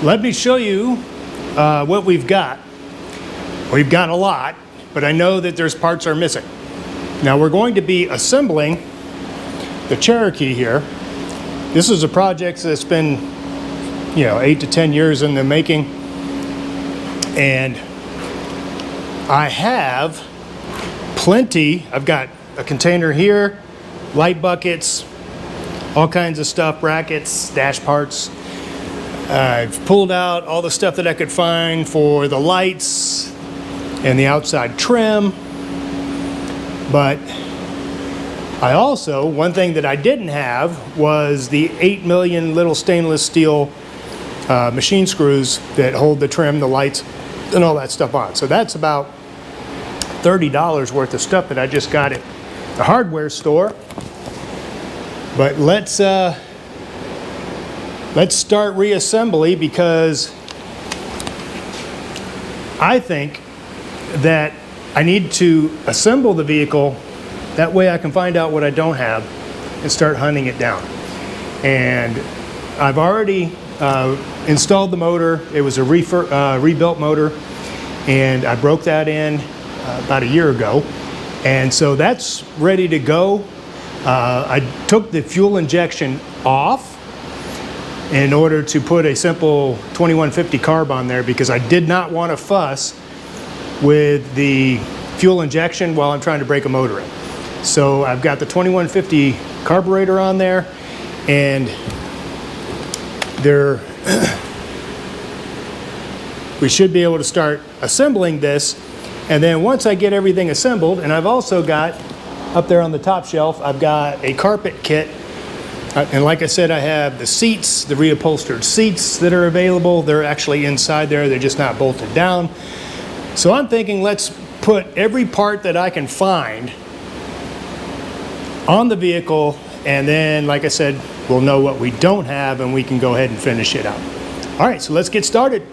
let me show you what we've got. We've got a lot, but I know that there's parts are missing. Now we're going to be assembling the Cherokee here. This is a project that's been, 8 to 10 years in the making. And I have plenty. I've got a container here, light buckets, all kinds of stuff, brackets, dash parts. I've pulled out all the stuff that I could find for the lights and the outside trim. But I also, one thing that I didn't have was the 8 million little stainless steel machine screws that hold the trim, the lights, and all that stuff on. So that's about $30 worth of stuff that I just got at the hardware store. But let's start reassembly, because I think that I need to assemble the vehicle. That way I can find out what I don't have and start hunting it down. And I've already installed the motor. It was a rebuilt motor, and I broke that in about a year ago. And so that's ready to go. I took the fuel injection off in order to put a simple 2150 carb on there, because I did not want to fuss with the fuel injection while I'm trying to break a motor in. So I've got the 2150 carburetor on there, and we should be able to start assembling this. And then once I get everything assembled, and I've also got up there on the top shelf, I've got a carpet kit. And like I said, I have the seats, the reupholstered seats that are available. They're actually inside there, they're just not bolted down. So I'm thinking, let's put every part that I can find on the vehicle, and then, like I said, we'll know what we don't have and we can go ahead and finish it out. All right, so let's get started.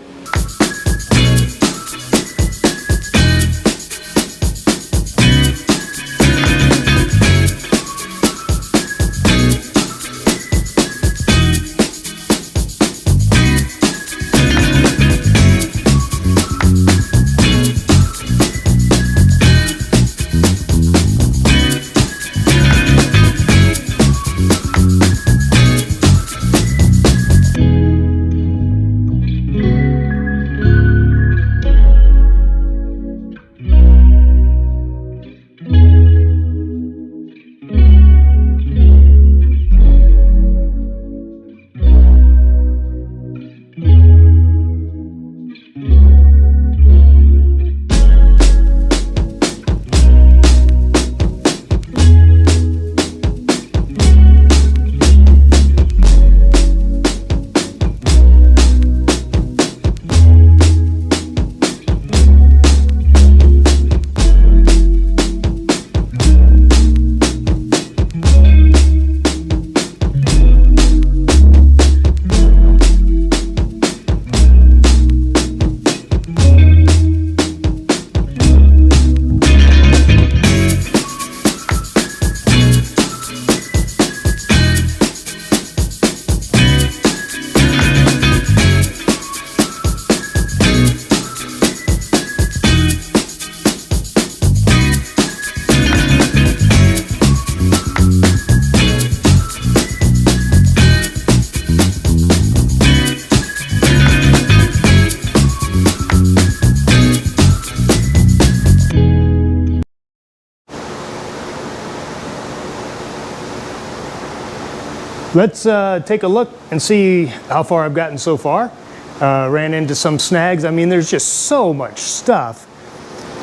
Let's take a look and see how far I've gotten so far. Ran into some snags. I mean, there's just so much stuff.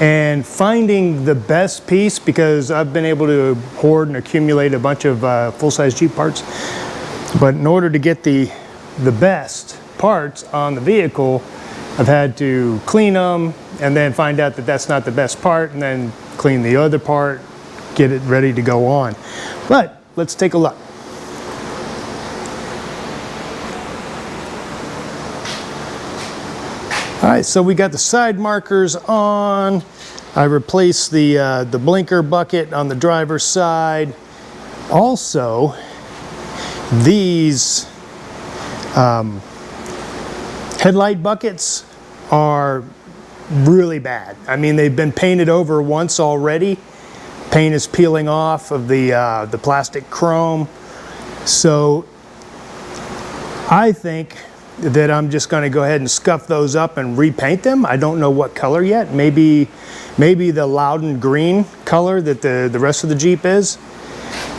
And finding the best piece, because I've been able to hoard and accumulate a bunch of full-size Jeep parts. But in order to get the best parts on the vehicle, I've had to clean them and then find out that that's not the best part, and then clean the other part, get it ready to go on. But let's take a look. All right, so we got the side markers on. I replaced the blinker bucket on the driver's side. Also, these Headlight buckets are really bad. I mean, they've been painted over once already. Paint is peeling off of the plastic chrome. So I think that I'm just going to go ahead and scuff those up and repaint them. I don't know what color yet. Maybe the Loudon green color that the rest of the Jeep is.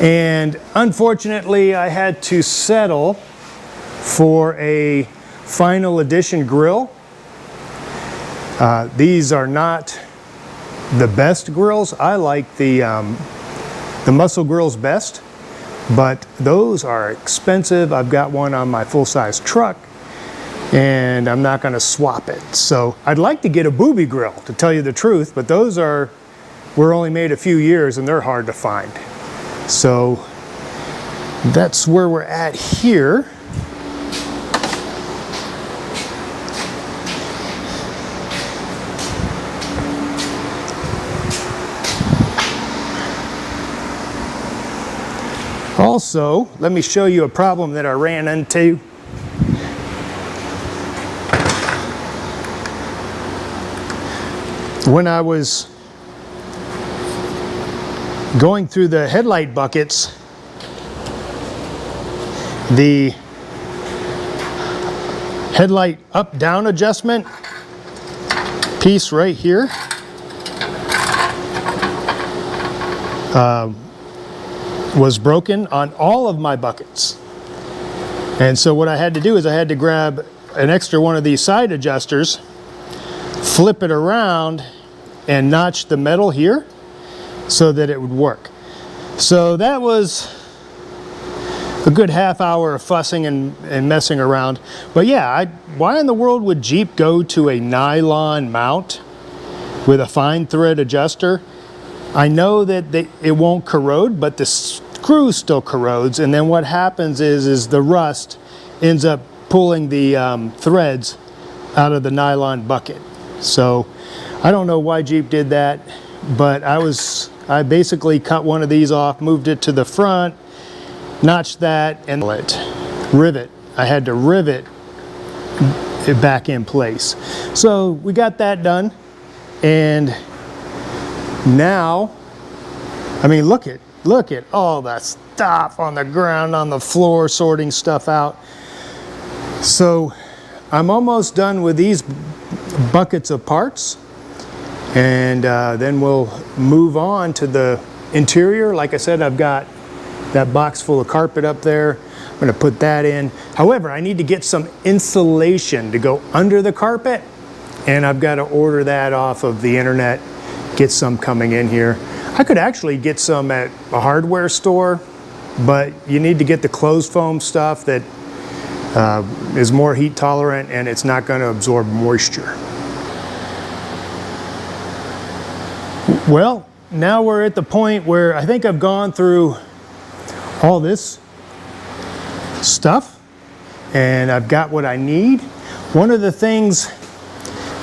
And unfortunately, I had to settle for a final edition grille. These are not the best grills. I like the muscle grills best, but those are expensive. I've got one on my full-size truck, and I'm not going to swap it. So I'd like to get a booby grill, to tell you the truth, but those were only made a few years and they're hard to find. So that's where we're at here. Also, let me show you a problem that I ran into. When I was going through the headlight buckets, the headlight up-down adjustment piece right here was broken on all of my buckets. And so what I had to do is I had to grab an extra one of these side adjusters, flip it around, and notch the metal here so that it would work. So that was a good half hour of fussing and messing around. But yeah, why in the world would Jeep go to a nylon mount with a fine thread adjuster? I know that it won't corrode, but the screw still corrodes, and then what happens is the rust ends up pulling the threads out of the nylon bucket. So I don't know why Jeep did that, but I basically cut one of these off, moved it to the front, notched that, and rivet. I had to rivet it back in place. So we got that done, and now, I mean, look at all that stuff on the ground, on the floor, sorting stuff out. So I'm almost done with these buckets of parts, and then we'll move on to the interior. Like I said, I've got that box full of carpet up there. I'm going to put that in. However, I need to get some insulation to go under the carpet, and I've got to order that off of the internet, get some coming in here. I could actually get some at a hardware store, but you need to get the closed foam stuff that is more heat tolerant, and it's not going to absorb moisture. Well, now we're at the point where I think I've gone through all this stuff and I've got what I need. One of the things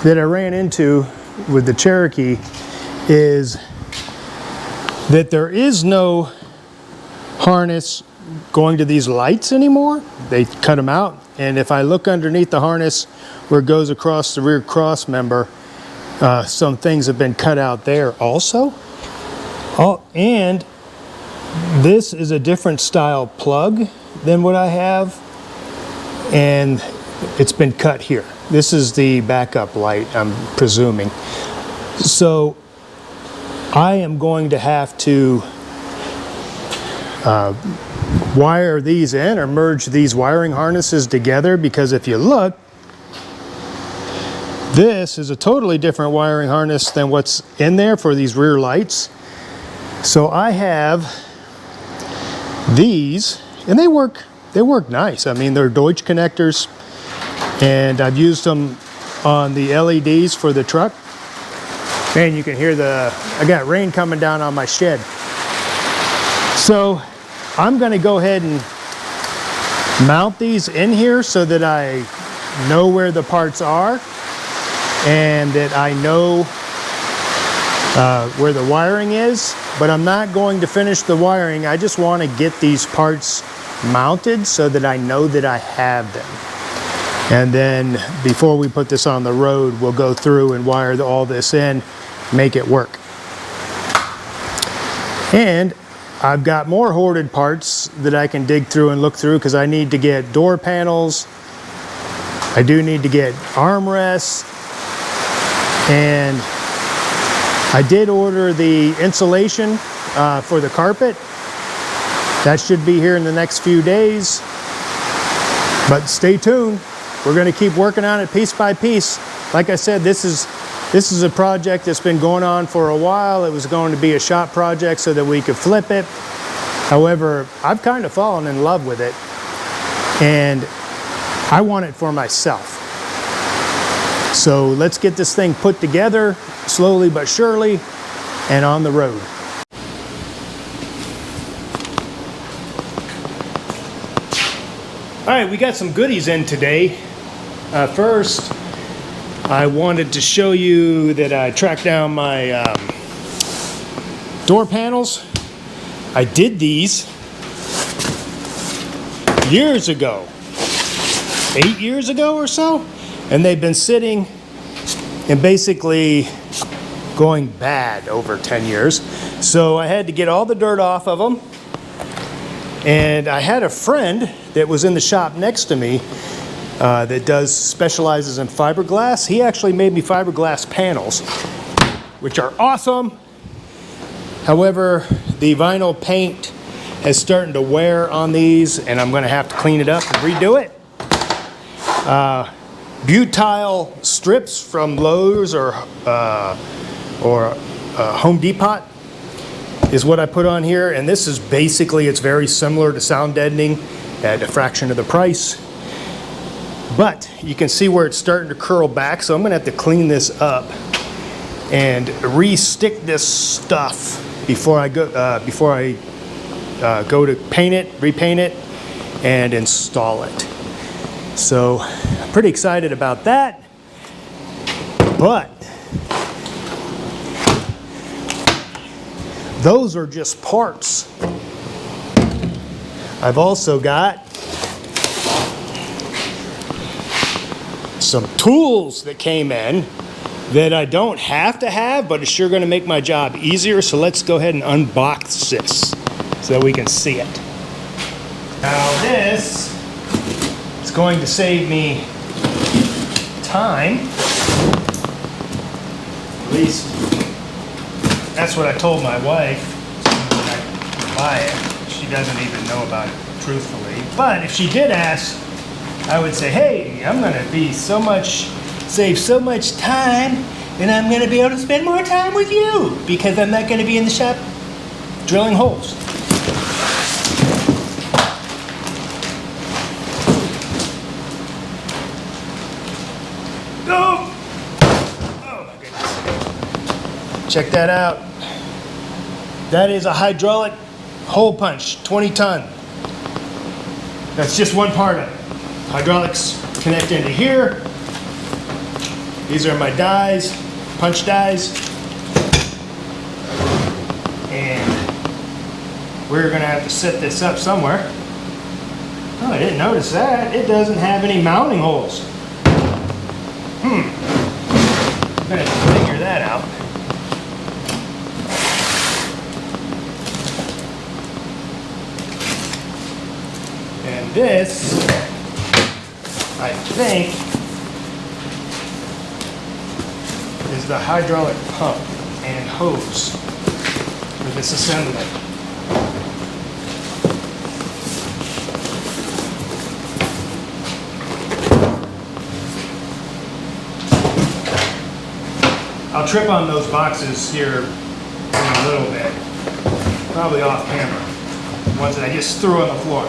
that I ran into with the Cherokee is that there is no harness going to these lights anymore. They cut them out, and if I look underneath the harness where it goes across the rear cross member, some things have been cut out there also. Oh, and this is a different style plug than what I have, and it's been cut here. This is the backup light, I'm presuming. So I am going to have to wire these in or merge these wiring harnesses together, because if you look, this is a totally different wiring harness than what's in there for these rear lights. So I have these, and they work nice. I mean, they're Deutsch connectors, and I've used them on the LEDs for the truck. Man, you can hear I got rain coming down on my shed. So I'm going to go ahead and mount these in here so that I know where the parts are, and that I know where the wiring is, but I'm not going to finish the wiring. I just want to get these parts mounted so that I know that I have them. And then before we put this on the road, we'll go through and wire all this in, make it work. And I've got more hoarded parts that I can dig through and look through because I need to get door panels. I do need to get armrests. And I did order the insulation for the carpet. That should be here in the next few days. But stay tuned. We're going to keep working on it piece by piece. Like I said, this is a project that's been going on for a while. It was going to be a shop project so that we could flip it. However, I've kind of fallen in love with it, and I want it for myself. So let's get this thing put together slowly but surely and on the road. All right, we got some goodies in today. First, I wanted to show you that I tracked down my door panels. I did these years ago, 8 years ago or so, and they've been sitting and basically going bad over 10 years. So I had to get all the dirt off of them. And I had a friend that was in the shop next to me that specializes in fiberglass. He actually made me fiberglass panels, which are awesome. However, the vinyl paint is starting to wear on these, and I'm going to have to clean it up and redo it. Butyl strips from Lowe's or Home Depot is what I put on here, and this is basically, it's very similar to sound deadening at a fraction of the price. But you can see where it's starting to curl back, so I'm going to have to clean this up and re-stick this stuff before I go to paint it, repaint it, and install it. So I'm pretty excited about that. But those are just parts. I've also got some tools that came in that I don't have to have, but it's sure going to make my job easier. So let's go ahead and unbox this so that we can see it. Now this is going to save me time. At least that's what I told my wife when I buy it. She doesn't even know about it truthfully. But if she did ask, I would say, hey, I'm going to save so much time, and I'm going to be able to spend more time with you because I'm not going to be in the shop drilling holes. Oh my goodness. Check that out. That is a hydraulic hole punch, 20 ton. That's just one part of it. Hydraulics connect into here. These are my dies, punch dies. And we're gonna have to set this up somewhere. Oh, I didn't notice that. It doesn't have any mounting holes. I'm gonna have to figure that out. And this, I think, is the hydraulic pump and hose for this assembly. I'll trip on those boxes here in a little bit, probably off camera, ones that I just threw on the floor.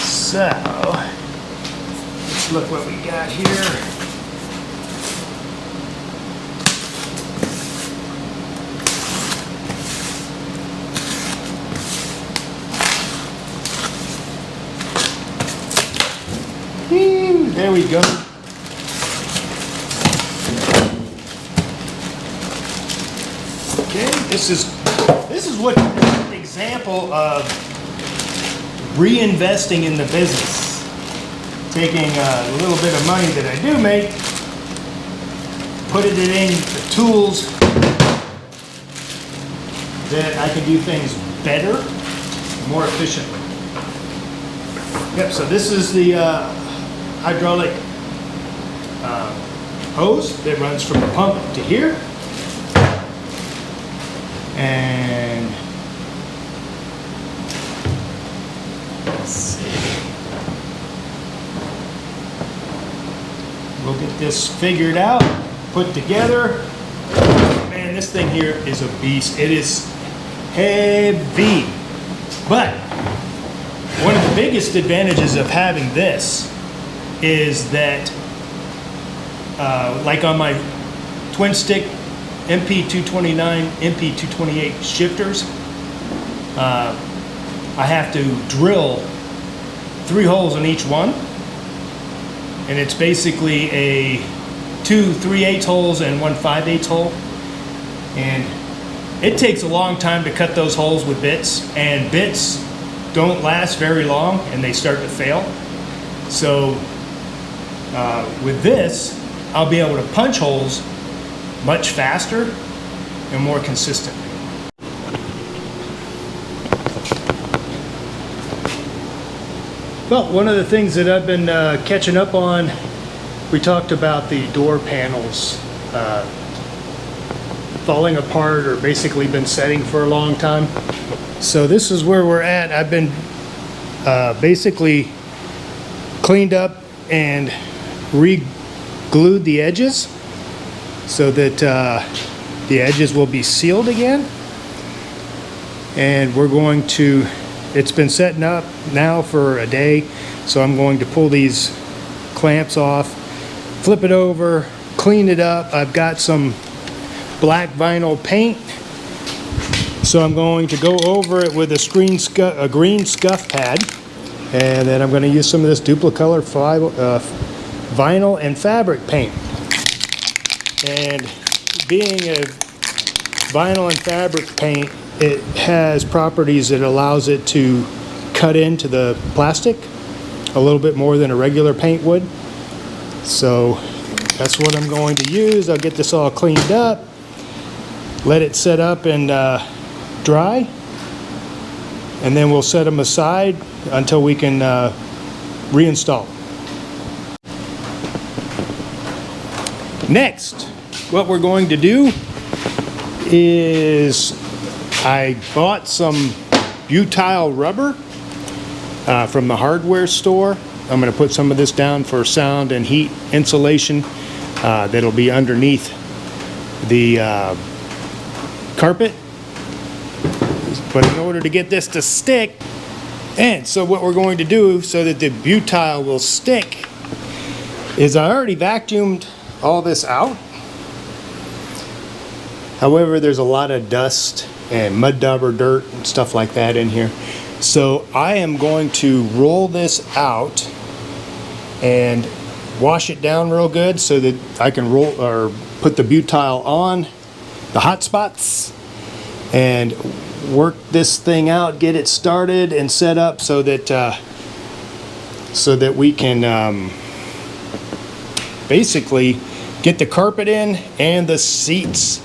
So, let's look what we got here. There we go. Okay, this is what an example of reinvesting in the business. taking a little bit of money that I do make, putting it in the tools that I can do things better, more efficiently. Yep, so this is the hydraulic hose that runs from the pump to here. And let's see. We'll get this figured out, put together. Man, this thing here is a beast. It is heavy. But one of the biggest advantages of having this is that like on my twin stick MP229, MP228 shifters, I have to drill 3 holes in each one, and it's basically a 2 3/8 holes and 1 5/8 hole, and it takes a long time to cut those holes with bits, and bits don't last very long and they start to fail. So with this, I'll be able to punch holes much faster and more consistently. Well, one of the things that I've been catching up on, we talked about the door panels falling apart or basically been setting for a long time. So this is where we're at. I've been basically cleaned up and re-glued the edges so that the edges will be sealed again. And we're going to, it's been setting up now for a day, so I'm going to pull these clamps off, flip it over, clean it up. I've got some black vinyl paint, so I'm going to go over it with a green scuff pad, and then I'm going to use some of this duplicolor vinyl and fabric paint. And being a vinyl and fabric paint, it has properties that allows it to cut into the plastic a little bit more than a regular paint would. So that's what I'm going to use. I'll get this all cleaned up, let it set up and dry, and then we'll set them aside until we can reinstall. Next, what we're going to do is I bought some butyl rubber from the hardware store. I'm going to put some of this down for sound and heat insulation that'll be underneath the carpet. But in order to get this to stick, and so what we're going to do so that the butyl will stick is I already vacuumed all this out. However, there's a lot of dust and mud dauber dirt and stuff like that in here. So I am going to roll this out and wash it down real good so that I can roll or put the butyl on the hot spots and work this thing out, get it started and set up so that we can basically get the carpet in and the seats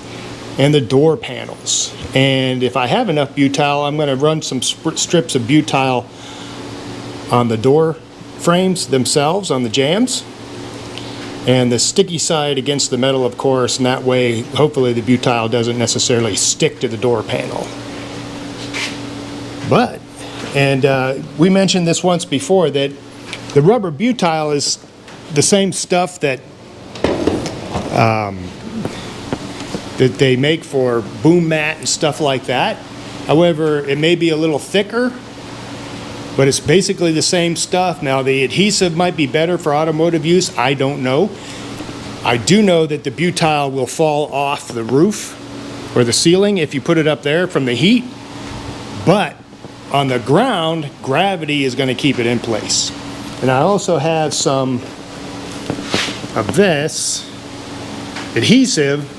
and the door panels. And if I have enough butyl, I'm going to run some strips of butyl on the door frames themselves, on the jambs, and the sticky side against the metal, of course, and that way hopefully the butyl doesn't necessarily stick to the door panel. But, and we mentioned this once before, that the rubber butyl is the same stuff that that they make for boom mat and stuff like that. However, it may be a little thicker, but it's basically the same stuff. Now, the adhesive might be better for automotive use. I don't know. I do know that the butyl will fall off the roof or the ceiling if you put it up there from the heat, but on the ground, gravity is going to keep it in place. And I also have some of this adhesive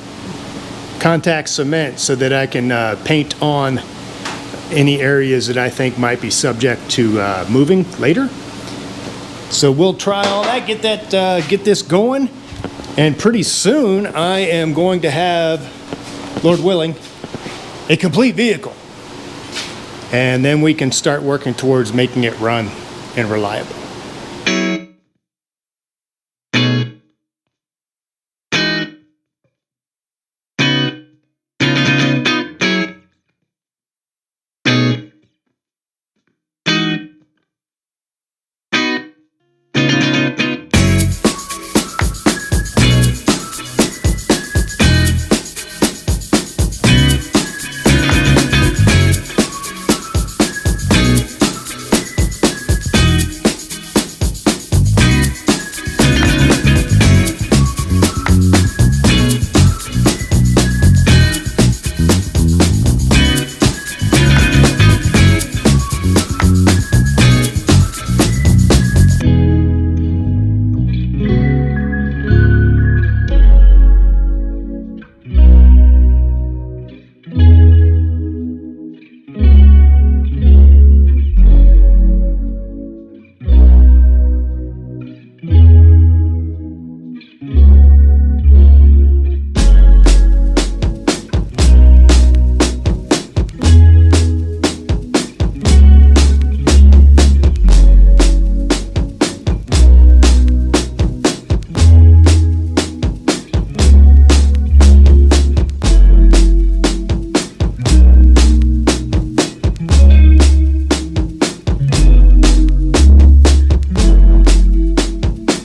contact cement so that I can paint on any areas that I think might be subject to moving later. So we'll try all that, get this going, and pretty soon I am going to have, Lord willing, a complete vehicle. And then we can start working towards making it run and reliable.